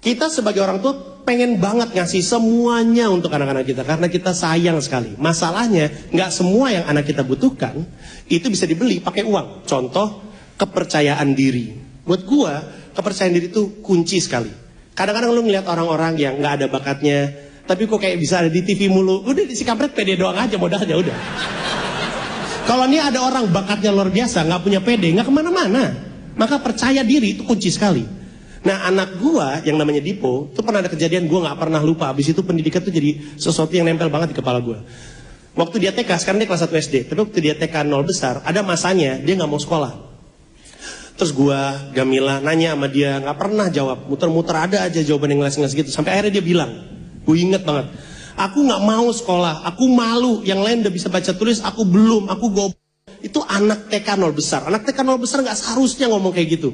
Kita sebagai orang tua pengen banget ngasih semuanya untuk anak-anak kita karena kita sayang sekali. Masalahnya nggak semua yang anak kita butuhkan itu bisa dibeli pakai uang. Contoh, kepercayaan diri. Buat gua, kepercayaan diri itu kunci sekali. Kadang-kadang lu ngeliat orang-orang yang nggak ada bakatnya, tapi kok kayak bisa ada di TV mulu. Udah si kampret pede doang aja, modalnya udah. Kalau nih ada orang bakatnya luar biasa, nggak punya pede, nggak kemana-mana. Maka percaya diri itu kunci sekali. Nah, anak gua yang namanya Dipo, itu pernah ada kejadian gua nggak pernah lupa. Abis itu pendidikan tuh jadi sesuatu yang nempel banget di kepala gua. Waktu dia TK, sekarang dia kelas 1 SD. Tapi waktu dia TK 0 besar, ada masanya dia nggak mau sekolah. Terus gua, Gamila, nanya sama dia, nggak pernah jawab. Muter-muter ada aja jawaban yang ngeles-ngeles gitu. Sampai akhirnya dia bilang, gue inget banget, aku nggak mau sekolah, aku malu. Yang lain udah bisa baca tulis, aku belum, aku goblok. Itu anak TK 0 besar. Anak TK 0 besar nggak seharusnya ngomong kayak gitu.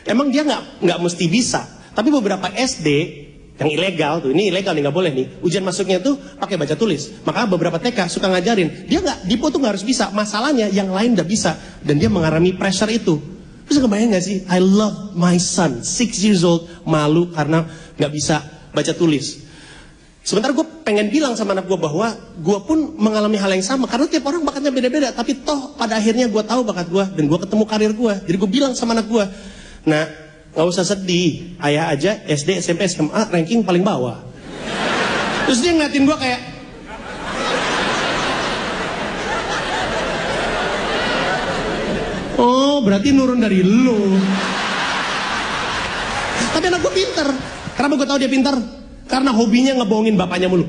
Emang dia nggak mesti bisa, tapi beberapa SD yang ilegal tuh, ini ilegal nih, nggak boleh nih. Ujian masuknya tuh pakai baca tulis. Maka beberapa TK suka ngajarin, Dipo tuh nggak harus bisa. Masalahnya yang lain udah bisa dan dia mengalami pressure itu. Terus kebayang nggak sih? I love my son, 6 years old, malu karena nggak bisa baca tulis. Sebentar gue pengen bilang sama anak gue bahwa gue pun mengalami hal yang sama. Karena tiap orang bakatnya beda-beda. Tapi toh pada akhirnya gue tahu bakat gue dan gue ketemu karir gue. Jadi gue bilang sama anak gue, nah, gak usah sedih, ayah aja SD, SMP, SMA ranking paling bawah. Terus dia ngeliatin gue kayak, oh berarti nurun dari lu. Tapi anak gue pinter. Kenapa gue tahu dia pinter? Karena hobinya ngebohongin bapaknya mulu.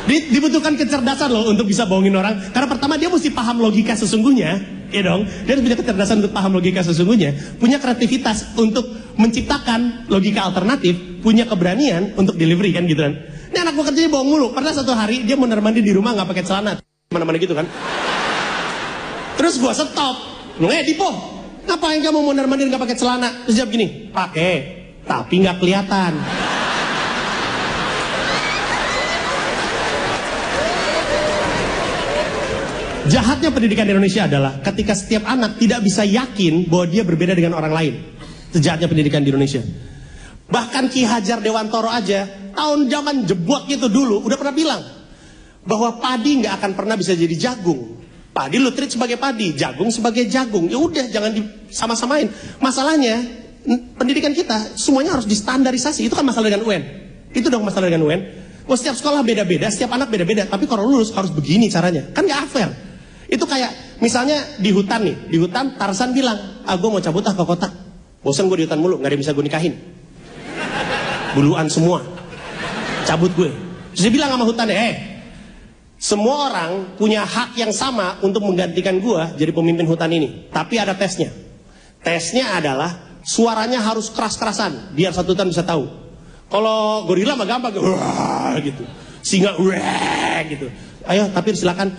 Dibutuhkan kecerdasan loh untuk bisa bohongin orang. Karena pertama dia mesti paham logika sesungguhnya, ya dong. Dia harus punya kecerdasan untuk paham logika sesungguhnya, punya kreativitas untuk menciptakan logika alternatif, punya keberanian untuk delivery kan gitu kan. Ini anak gua kerjanya bohong mulu. Pernah satu hari dia mondar mandir di rumah nggak pakai celana, mana-mana gitu kan. Terus gua stop. Dipo, ngapain kamu mondar mandir nggak pakai celana? Terus jawab gini, pakai, tapi nggak kelihatan. Jahatnya pendidikan di Indonesia adalah ketika setiap anak tidak bisa yakin bahwa dia berbeda dengan orang lain. Jahatnya pendidikan di Indonesia. Bahkan Ki Hajar Dewantoro aja tahun zaman jebot gitu dulu udah pernah bilang bahwa padi nggak akan pernah bisa jadi jagung. Padi lu treat sebagai padi, jagung sebagai jagung. Ya udah jangan disama-samain. Masalahnya pendidikan kita semuanya harus distandarisasi. Itu kan masalah dengan UN. Itu dong masalah dengan UN. Oh, setiap sekolah beda-beda, setiap anak beda-beda. Tapi kalau lulus harus begini caranya. Kan nggak fair. Itu kayak misalnya di hutan nih, di hutan Tarzan bilang, gue mau cabut ke kota. Bosan gue di hutan mulu, gak ada yang bisa gue nikahin. Buluan semua, cabut gue. Terus dia bilang sama hutannya, semua orang punya hak yang sama untuk menggantikan gue jadi pemimpin hutan ini. Tapi ada tesnya. Tesnya adalah suaranya harus keras-kerasan, biar satu hutan bisa tahu. Kalau gorila mah gampang, wah gitu. Singa, wah gitu. Ayo, tapi silakan.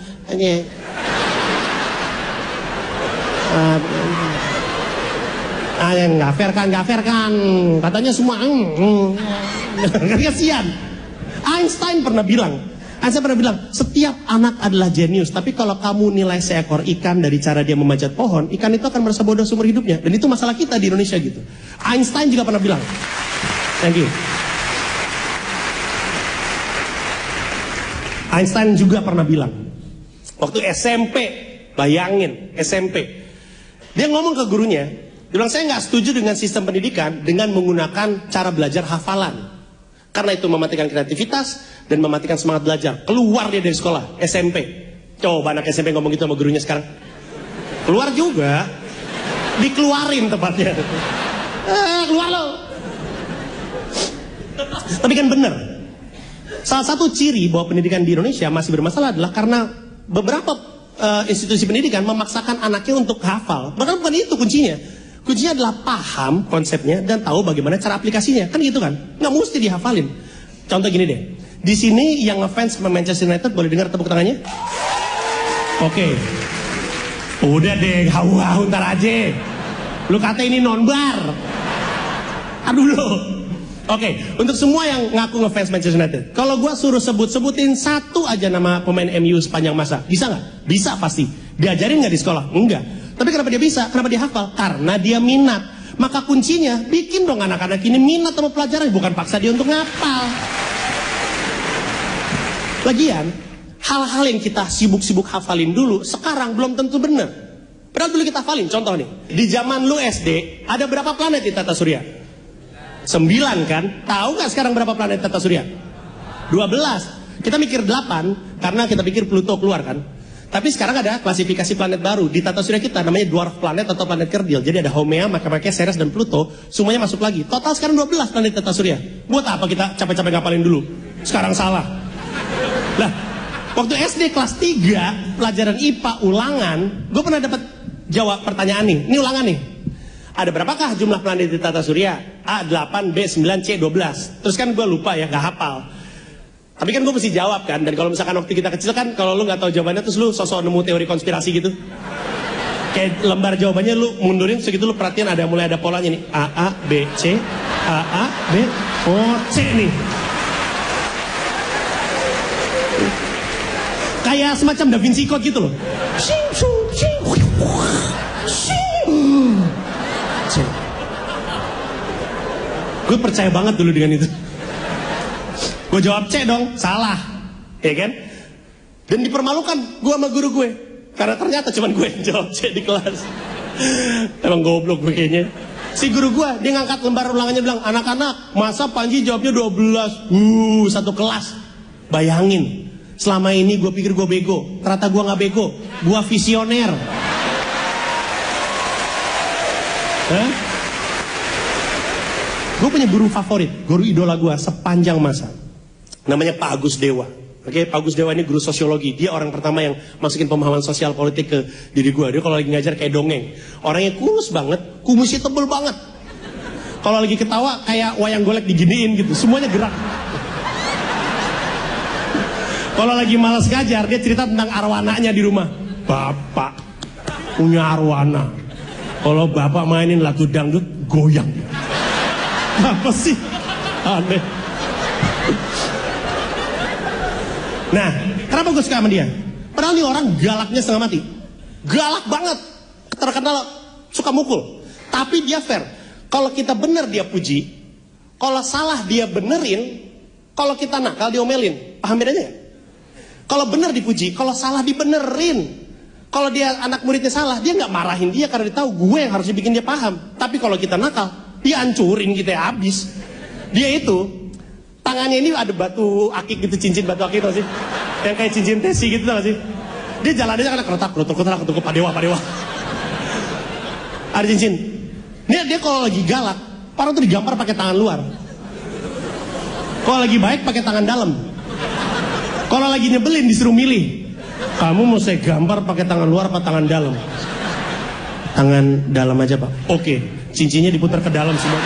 Nggak fair kan. Katanya semua kasihan. Einstein pernah bilang, setiap anak adalah jenius. Tapi kalau kamu nilai seekor ikan dari cara dia memanjat pohon, ikan itu akan merasa bodoh seumur hidupnya. Dan itu masalah kita di Indonesia gitu. Einstein juga pernah bilang. Thank you. Einstein juga pernah bilang, waktu SMP, bayangin SMP, dia ngomong ke gurunya, dia bilang, saya nggak setuju dengan sistem pendidikan dengan menggunakan cara belajar hafalan. Karena itu mematikan kreativitas dan mematikan semangat belajar. Keluar dia dari sekolah, SMP. Coba anak SMP ngomong gitu sama gurunya sekarang. Keluar juga, dikeluarin tempatnya. Keluar lo. Tapi kan bener. Salah satu ciri bahwa pendidikan di Indonesia masih bermasalah adalah karena beberapa institusi pendidikan memaksakan anaknya untuk hafal. Bahkan bukan itu kuncinya. Kuncinya adalah paham konsepnya dan tahu bagaimana cara aplikasinya. Kan gitu kan? Nggak mesti dihafalin. Contoh gini deh. Di sini yang ngefans sama Manchester United boleh dengar tepuk tangannya? Oke. Udah deh, hau-hau ntar aja. Lu kata ini non-bar. Aduh lo. Oke, untuk semua yang ngaku ngefans Manchester United, kalau gue suruh sebutin satu aja nama pemain MU sepanjang masa, bisa nggak? Bisa pasti. Diajarin nggak di sekolah? Enggak. Tapi kenapa dia bisa? Kenapa dia hafal? Karena dia minat. Maka kuncinya, bikin dong anak-anak ini minat sama pelajaran, bukan paksa dia untuk ngapal. Lagian, hal-hal yang kita sibuk-sibuk hafalin dulu, sekarang belum tentu benar. Padahal dulu kita hafalin, contoh nih. Di zaman lu SD, ada berapa planet di tata surya? 9 kan? Tahu nggak sekarang berapa planet tata surya? 12. Kita mikir 8, karena kita pikir Pluto keluar kan? Tapi sekarang ada klasifikasi planet baru. Di tata surya kita, namanya dwarf planet atau planet kerdil. Jadi ada Haumea, Makemake, Ceres, dan Pluto. Semuanya masuk lagi. Total sekarang 12 planet tata surya. Buat apa kita capek-capek ngapalin dulu? Sekarang salah. Lah, waktu SD kelas 3, pelajaran IPA ulangan, gue pernah dapat jawab pertanyaan nih. Ini ulangan nih. Ada berapakah jumlah planet di tata surya? A 8, B 9, C 12. Terus kan gue lupa ya, gak hafal. Tapi kan gue mesti jawab kan. Dan kalau misalkan waktu kita kecil kan, kalau lu gak tahu jawabannya, terus lu sosok nemu teori konspirasi gitu. Kayak lembar jawabannya lu mundurin, segitu lu perhatian mulai ada polanya nih. A, B, C, A, B, O, C nih. Kayak semacam Da Vinci Code gitu loh. Gue percaya banget dulu dengan itu. Gue jawab C dong, salah, ya kan? Dan dipermalukan gue sama guru gue, karena ternyata cuma gue yang jawab C di kelas. Emang goblok gue kayaknya. Si guru gue, dia ngangkat lembar ulangannya, bilang, anak-anak, masa Panji jawabnya 12? Satu kelas. Bayangin, selama ini gue pikir gue bego, ternyata gue gak bego, gue visioner. Gue punya guru favorit, guru idola gue sepanjang masa. Namanya Pak Agus Dewa. Oke, Pak Agus Dewa ini guru sosiologi. Dia orang pertama yang masukin pemahaman sosial politik ke diri gue. Dia kalau lagi ngajar kayak dongeng. Orangnya kurus banget, kumisnya tebel banget. Kalau lagi ketawa kayak wayang golek diginiin gitu, semuanya gerak. Kalau lagi malas ngajar, dia cerita tentang arwananya di rumah. Bapak punya arwana. Kalau bapak mainin lagu dangdut, goyang. Apa sih? Aneh. Nah, kenapa gue suka sama dia? Padahal nih orang galaknya setengah mati. Galak banget. Terkenal suka mukul. Tapi dia fair. Kalau kita bener dia puji. Kalau salah dia benerin. Kalau kita nakal diomelin. Paham bedanya? Kalau bener dipuji. Kalau salah dibenerin. Kalau dia anak muridnya salah, dia nggak marahin dia karena dia tahu gue yang harusnya bikin dia paham. Tapi kalau kita nakal, dia hancurin kita habis. Dia itu tangannya ini ada batu akik gitu, cincin batu akik tau sih? Yang kayak cincin tesi gitu tau sih? Dia jalannya karena kerotak, padewa. Ada cincin. Dia kalau lagi galak, orang tuh digampar pakai tangan luar. Kalau lagi baik pakai tangan dalam. Kalau lagi nyebelin disuruh milih. Kamu mau saya gampar pakai tangan luar apa tangan dalam? Tangan dalam aja pak. Oke, cincinnya diputar ke dalam semua.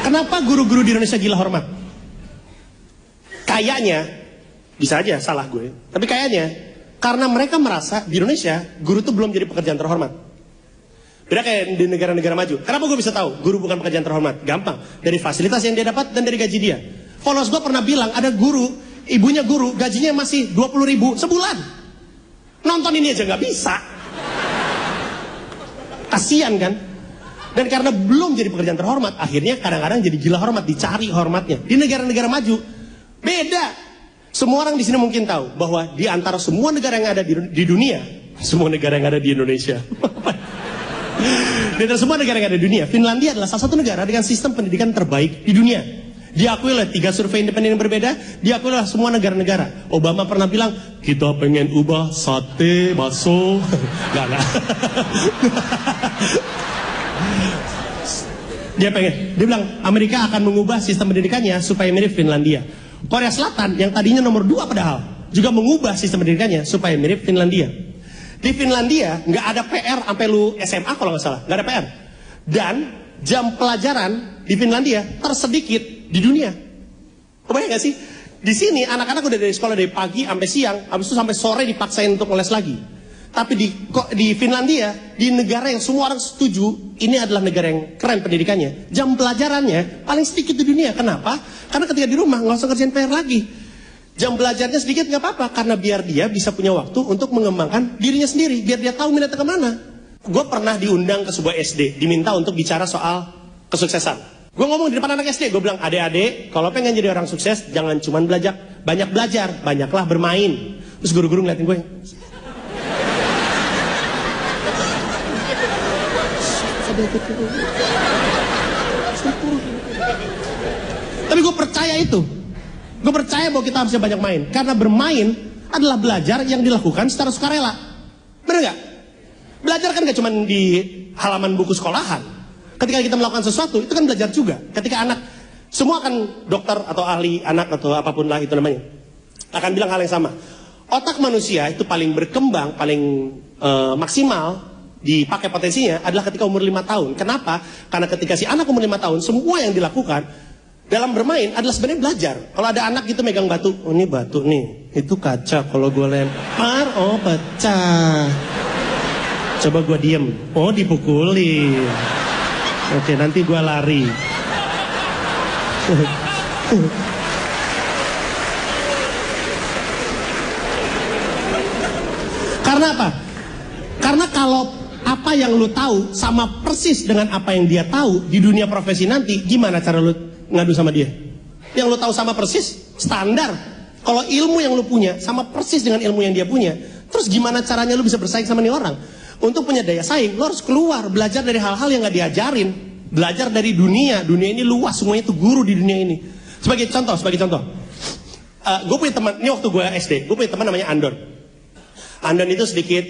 Kenapa guru-guru di Indonesia gila hormat? Kayaknya, bisa aja salah gue, tapi kayaknya karena mereka merasa di Indonesia guru itu belum jadi pekerjaan terhormat. Beda kayak di negara-negara maju. Kenapa gue bisa tahu guru bukan pekerjaan terhormat? Gampang, dari fasilitas yang dia dapat dan dari gaji dia. Followers gue pernah bilang ada guru, ibunya guru, gajinya masih 20.000 sebulan. Nonton ini aja nggak bisa. Kasian kan? Dan karena belum jadi pekerjaan terhormat, akhirnya kadang-kadang jadi gila hormat, dicari hormatnya. Di negara-negara maju, beda. Semua orang di sini mungkin tahu bahwa di antara semua negara yang ada di dunia, semua negara yang ada di Indonesia, di antara semua negara yang ada di dunia, Finlandia adalah salah satu negara dengan sistem pendidikan terbaik di dunia. Diakui oleh 3 survei independen yang berbeda, diakui oleh semua negara-negara. Obama pernah bilang, kita pengen ubah sate, bakso. Gak. Dia bilang Amerika akan mengubah sistem pendidikannya supaya mirip Finlandia. Korea Selatan yang tadinya nomor 2 padahal juga mengubah sistem pendidikannya supaya mirip Finlandia. Di Finlandia nggak ada PR sampai lu SMA kalau nggak salah, nggak ada PR. Dan jam pelajaran di Finlandia tersedikit di dunia. Kebayang nggak sih? Di sini anak-anak udah dari sekolah dari pagi sampai siang, habis itu sampai sore dipaksain untuk les lagi. Tapi di Finlandia, di negara yang semua orang setuju, ini adalah negara yang keren pendidikannya. Jam pelajarannya paling sedikit di dunia. Kenapa? Karena ketika di rumah nggak usah kerjain PR lagi. Jam belajarnya sedikit nggak apa-apa, karena biar dia bisa punya waktu untuk mengembangkan dirinya sendiri, biar dia tahu minatnya kemana. Gue pernah diundang ke sebuah SD, diminta untuk bicara soal kesuksesan. Gue ngomong di depan anak SD, gue bilang, adik-adik, kalau pengen jadi orang sukses, jangan cuma banyak belajar, banyaklah bermain. Terus guru-guru ngeliatin gue. Tapi gue percaya itu. Gue percaya bahwa kita harusnya banyak main. Karena bermain adalah belajar yang dilakukan secara sukarela. Bener gak? Belajar kan gak cuma di halaman buku sekolahan. Ketika kita melakukan sesuatu, itu kan belajar juga. Ketika anak, semua kan dokter atau ahli anak atau apapun lah itu namanya, akan bilang hal yang sama. Otak manusia itu paling berkembang, paling maksimal dipakai potensinya adalah ketika umur 5 tahun. Kenapa? Karena ketika si anak umur 5 tahun, semua yang dilakukan dalam bermain adalah sebenarnya belajar. Kalau ada anak gitu megang batu, oh ini batu nih, itu kaca, kalau gue lempar, oh pecah. Coba gue diem, oh dipukulin. Oke, nanti gue lari. Karena apa? Karena kalau apa yang lu tahu sama persis dengan apa yang dia tahu di dunia profesi nanti, gimana cara lu ngadu sama dia? Yang lu tahu sama persis, standar. Kalau ilmu yang lu punya sama persis dengan ilmu yang dia punya, terus gimana caranya lu bisa bersaing sama nih orang? Untuk punya daya saing, lu harus keluar, belajar dari hal-hal yang gak diajarin. Belajar dari dunia. Dunia ini luas, semuanya itu guru di dunia ini. Sebagai contoh, gue punya teman, ini waktu gue SD, gue punya teman namanya Andon. Andon itu sedikit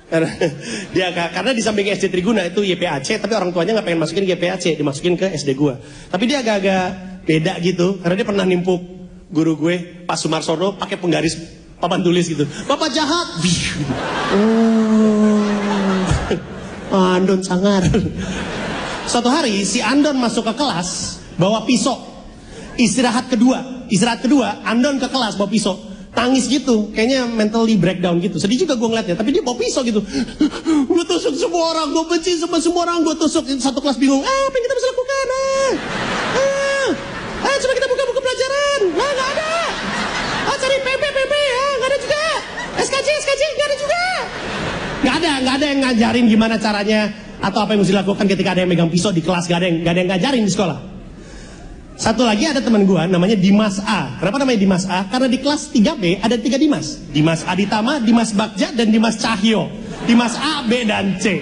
karena di samping SD Triguna itu YPAC, tapi orang tuanya nggak pengen masukin ke YPAC, dimasukin ke SD gua. Tapi dia agak-agak beda gitu, karena dia pernah nimpuk guru gue Pak Sumarsono pakai penggaris papan tulis gitu. Bapak jahat. Andon sangar. Suatu hari si Andon masuk ke kelas bawa pisau. Istirahat kedua, Andon ke kelas bawa pisau. Tangis gitu, kayaknya mentally breakdown gitu. Sedih juga gue ngeliatnya, tapi dia bawa pisau gitu. Gue tusuk semua orang, gue benci sama semua orang, gue tusuk. Satu kelas bingung, apa yang kita bisa lakukan? Coba kita buka buku pelajaran. Nggak ada. Cari PB, nggak ada juga. SKJ, nggak ada juga. Nggak ada yang ngajarin gimana caranya atau apa yang mesti dilakukan ketika ada yang megang pisau di kelas. Nggak ada yang ngajarin di sekolah. Satu lagi ada teman gua namanya Dimas A. Kenapa namanya Dimas A? Karena di kelas 3B ada 3 Dimas. Dimas Aditama, Dimas Bagja, dan Dimas Cahyo. Dimas A, B, dan C.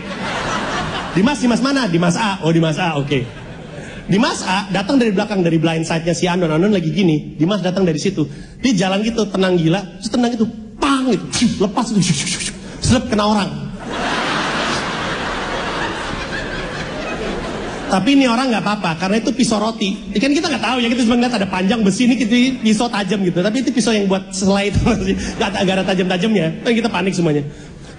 Dimas mana? Dimas A. Oh, Dimas A, oke. Dimas A datang dari belakang, dari blind side-nya si Andon. Andon lagi gini. Dimas datang dari situ. Dia jalan gitu, tenang gila. Terus tenang gitu, pang gitu. Lepas gitu. Selep kena orang. Tapi ini orang nggak apa-apa, karena itu pisau roti. Kan kita nggak tahu ya, kita cuma ngeliat ada panjang besi ini, pisau tajam gitu. Tapi itu pisau yang buat selai itu, nggak ada tajam-tajamnya. Kita panik semuanya.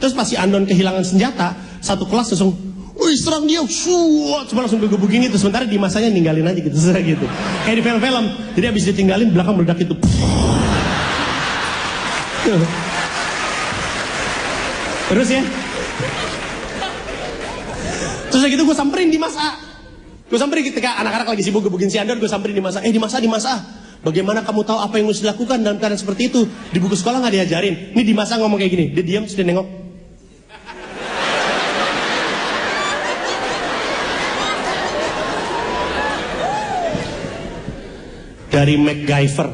Terus pas si Andon kehilangan senjata, satu kelas langsung, wih serang dia, cuma langsung begini itu. Sementara di masanya ninggalin aja gitu, gitu. Kayak di film-film. Jadi abis ditinggalin, belakang meledak itu. Terus ya. Terus gitu gue samperin di masa. Gue samperin ketika anak-anak lagi sibuk gebukin si Andon, gue samperin di masa. Di masa. Bagaimana kamu tahu apa yang mesti dilakukan dalam keadaan seperti itu? Di buku sekolah nggak diajarin. Ini di masa ngomong kayak gini. Dia diam, sudah nengok. Dari MacGyver.